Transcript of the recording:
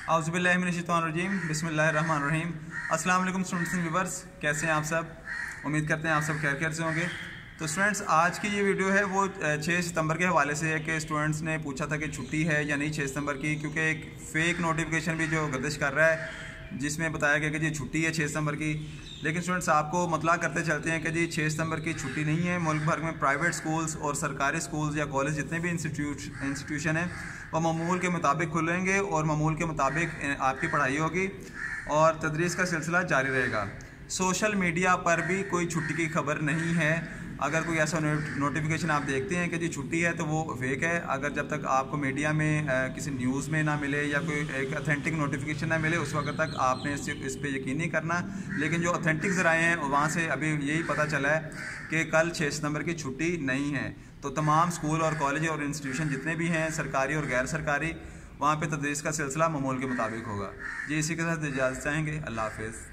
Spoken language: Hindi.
औज़ुबिल्लाहिमिनश्शैतानिर्रजीम बिस्मिल्लाहिर्रहमानिर्रहीम। अस्सलाम वालेकुम स्टूडेंट्स एंड व्यूअर्स, कैसे हैं आप सब। उम्मीद करते हैं आप सब खैर से होंगे। तो स्टूडेंट्स, आज की ये वीडियो है वो 6 सितंबर के हवाले से है कि स्टूडेंट्स ने पूछा था कि छुट्टी है या नहीं 6 सितंबर की, क्योंकि एक फ़ेक नोटिफिकेशन भी जो गर्दिश कर रहा है जिसमें बताया गया कि जी छुट्टी है 6 सितंबर की। लेकिन स्टूडेंट्स, आपको मतला करते चलते हैं कि जी 6 सितंबर की छुट्टी नहीं है। मुल्क भर में प्राइवेट स्कूल्स और सरकारी स्कूल्स या कॉलेज जितने भी इंस्टीट्यूशन हैं वो मामूल के मुताबिक खुलेंगे और मामूल के मुताबिक आपकी पढ़ाई होगी और तदरीस का सिलसिला जारी रहेगा। सोशल मीडिया पर भी कोई छुट्टी की खबर नहीं है। अगर कोई ऐसा नोटिफिकेशन आप देखते हैं कि जी छुट्टी है तो वो फेक है। अगर जब तक आपको मीडिया में किसी न्यूज़ में ना मिले या कोई एक अथेंटिक नोटिफिकेशन ना मिले उस वक्त तक आपने इस पर यकीन नहीं करना। लेकिन जो अथेंटिक ज़राए हैं वहाँ से अभी यही पता चला है कि कल 6 सितंबर की छुट्टी नहीं है। तो तमाम स्कूल और कॉलेज और इंस्टीट्यूशन जितने भी हैं सरकारी और गैर सरकारी, वहाँ पर तदरीस का सिलसिला मामूल के मुताबिक होगा। जी इसी के साथ इजाज़त चाहेंगे। अल्लाह हाफ़िज़।